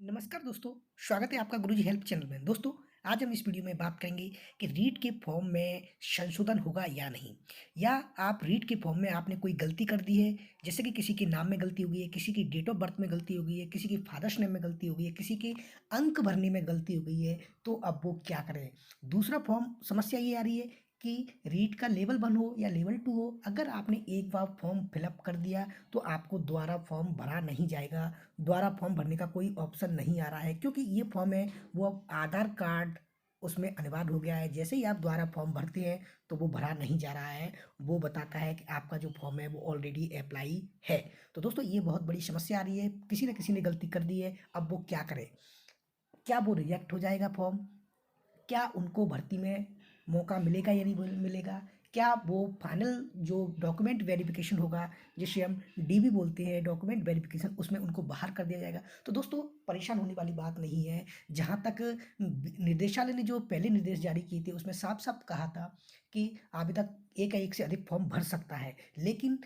नमस्कार दोस्तों, स्वागत है आपका गुरुजी हेल्प चैनल में। दोस्तों, आज हम इस वीडियो में बात करेंगे कि रीट के फॉर्म में संशोधन होगा या नहीं, या आप रीट के फॉर्म में आपने कोई गलती कर दी है, जैसे कि किसी के नाम में गलती हो गई है, किसी की डेट ऑफ बर्थ में गलती हो गई है, किसी की फादर्स नेम में गलती हो गई है, किसी के अंक भरने में गलती हो गई है, तो अब वो क्या करें। दूसरा फॉर्म समस्या ये आ रही है कि रीट का लेवल 1 हो या लेवल 2 हो, अगर आपने एक बार फॉर्म फिलअप कर दिया तो आपको दोबारा फॉर्म भरा नहीं जाएगा। दोबारा फॉर्म भरने का कोई ऑप्शन नहीं आ रहा है, क्योंकि ये फॉर्म है वो अब आधार कार्ड उसमें अनिवार्य हो गया है। जैसे ही आप दोबारा फॉर्म भरते हैं तो वो भरा नहीं जा रहा है, वो बताता है कि आपका जो फॉर्म है वो ऑलरेडी अप्लाई है। तो दोस्तों, ये बहुत बड़ी समस्या आ रही है, किसी न किसी ने गलती कर दी है। अब वो क्या करे, क्या वो रिजेक्ट हो जाएगा फॉर्म, क्या उनको भर्ती में मौका मिलेगा या नहीं मिलेगा, क्या वो फाइनल जो डॉक्यूमेंट वेरिफिकेशन होगा, जिसे हम डीबी बोलते हैं, डॉक्यूमेंट वेरिफिकेशन, उसमें उनको बाहर कर दिया जाएगा। तो दोस्तों, परेशान होने वाली बात नहीं है। जहाँ तक निर्देशालय ने जो पहले निर्देश जारी किए थे उसमें साफ साफ कहा था कि आवेदक एक या एक से अधिक फॉर्म भर सकता है, लेकिन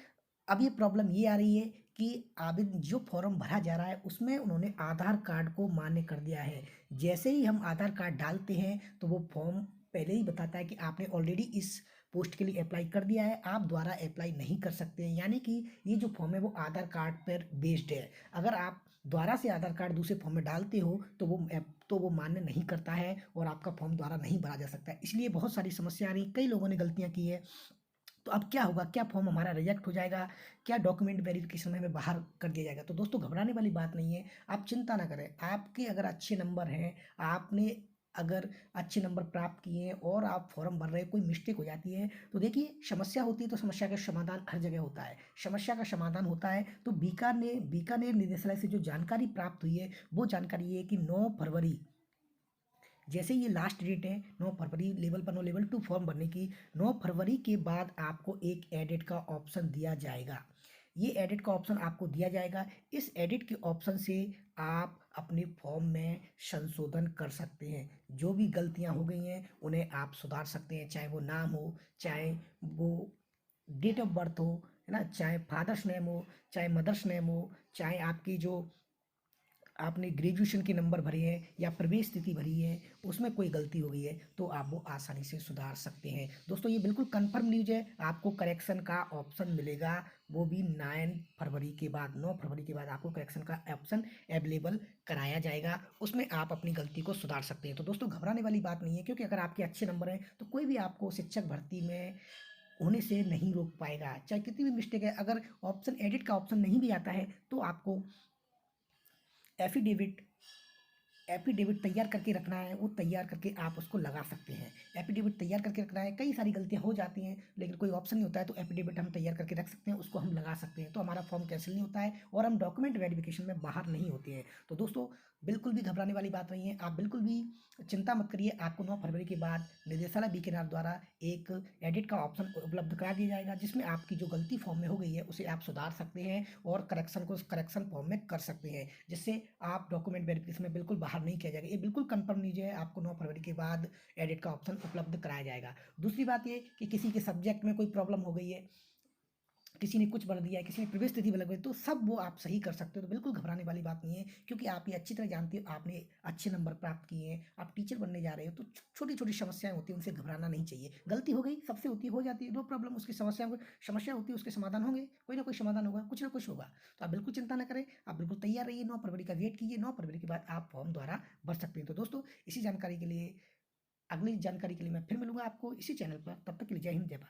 अब ये प्रॉब्लम ये आ रही है कि आवेदन जो फॉर्म भरा जा रहा है उसमें उन्होंने आधार कार्ड को मान्य कर दिया है। जैसे ही हम आधार कार्ड डालते हैं तो वो फॉर्म पहले ही बताता है कि आपने ऑलरेडी इस पोस्ट के लिए अप्लाई कर दिया है, आप दोबारा अप्लाई नहीं कर सकते हैं। यानी कि ये जो फॉर्म है वो आधार कार्ड पर बेस्ड है। अगर आप दोबारा से आधार कार्ड दूसरे फॉर्म में डालते हो तो वो मान्य नहीं करता है और आपका फॉर्म दोबारा नहीं भरा जा सकता है। इसलिए बहुत सारी समस्या आ रही है, कई लोगों ने गलतियां की है। तो अब क्या होगा, क्या फॉर्म हमारा रिजेक्ट हो जाएगा, क्या डॉक्यूमेंट वेरिफिकेशन में हमें बाहर कर दिया जाएगा। तो दोस्तों, घबराने वाली बात नहीं है, आप चिंता ना करें। आपके अगर अच्छे नंबर हैं, आपने अगर अच्छे नंबर प्राप्त किए हैं और आप फॉर्म भर रहे हैं, कोई मिस्टेक हो जाती है तो देखिए, समस्या होती है तो समस्या का समाधान हर जगह होता है। समस्या का समाधान होता है तो बीकानेर निदेशालय से जो जानकारी प्राप्त हुई है वो जानकारी ये है कि 9 फरवरी, जैसे ये लास्ट डेट है 9 फरवरी लेवल 1 और लेवल 2 फॉर्म भरने की, 9 फरवरी के बाद आपको एक एडिट का ऑप्शन दिया जाएगा। ये एडिट का ऑप्शन आपको दिया जाएगा। इस एडिट के ऑप्शन से आप अपने फॉर्म में संशोधन कर सकते हैं। जो भी गलतियां हो गई हैं उन्हें आप सुधार सकते हैं, चाहे वो नाम हो, चाहे वो डेट ऑफ बर्थ हो, है ना, चाहे फादर्स नेम हो, चाहे मदर्स नेम हो, चाहे आपकी जो आपने ग्रेजुएशन के नंबर भरे हैं या प्रवेश स्थिति भरी है उसमें कोई गलती हो गई है, तो आप वो आसानी से सुधार सकते हैं। दोस्तों, ये बिल्कुल कंफर्म न्यूज़ है, आपको करेक्शन का ऑप्शन मिलेगा, वो भी 9 फरवरी के बाद। 9 फरवरी के बाद आपको करेक्शन का ऑप्शन अवेलेबल कराया जाएगा, उसमें आप अपनी गलती को सुधार सकते हैं। तो दोस्तों, घबराने वाली बात नहीं है, क्योंकि अगर आपके अच्छे नंबर हैं तो कोई भी आपको शिक्षक भर्ती में होने से नहीं रोक पाएगा, चाहे कितनी भी मिस्टेक है। अगर ऑप्शन एडिट का ऑप्शन नहीं भी आता है तो आपको एफिडेविट एफिडेविट तैयार करके रखना है, वो तैयार करके आप उसको लगा सकते हैं। एफिडेविट तैयार करके रखना है, कई सारी गलतियां हो जाती हैं लेकिन कोई ऑप्शन नहीं होता है, तो एफिडेविट हम तैयार करके रख सकते हैं, उसको हम लगा सकते हैं, तो हमारा फॉर्म कैंसिल नहीं होता है और हम डॉक्यूमेंट वेरिफिकेशन में बाहर नहीं होते हैं। तो दोस्तों, बिल्कुल भी घबराने वाली बात नहीं है, आप बिल्कुल भी चिंता मत करिए। आपको 9 फरवरी के बाद निदेशालय बीकेआर द्वारा एक एडिट का ऑप्शन उपलब्ध करा दिया जाएगा, जिसमें आपकी जो गलती फॉर्म में हो गई है उसे आप सुधार सकते हैं और करेक्शन फॉर्म में कर सकते हैं, जिससे आप डॉक्यूमेंट वेरिफिकेशन में बिल्कुल बाहर नहीं किया जाएगा। ये बिल्कुल कंफर्म लीजिए, आपको 9 फरवरी के बाद एडिट का ऑप्शन उपलब्ध कराया जाएगा। दूसरी बात ये कि किसी के सब्जेक्ट में कोई प्रॉब्लम हो गई है, किसी ने कुछ भर दिया है, किसी ने प्रवेश तिथि अलग है, तो सब वो आप सही कर सकते हो। तो बिल्कुल घबराने वाली बात नहीं है, क्योंकि आप ये अच्छी तरह जानते हो, आपने अच्छे नंबर प्राप्त किए हैं, आप टीचर बनने जा रहे हो, तो छोटी छोटी समस्याएं होती हैं, उनसे घबराना नहीं चाहिए। गलती हो गई, सबसे होती है, हो जाती है, नो प्रॉब्लम। उसकी समस्या होती है, उसके समाधान होंगे, कोई ना कोई समाधान होगा, कुछ ना कुछ होगा। तो आप बिल्कुल चिंता ना करें, आप बिल्कुल तैयार रहिए, 9 फरवरी का वेट कीजिए, 9 फरवरी के बाद आप फॉर्म द्वारा भर सकते हैं। तो दोस्तों, इसी जानकारी के लिए, अगली जानकारी के लिए मैं फिर मिलूंगा आपको इसी चैनल पर। तब तक के लिए जय हिंद, जय भारत।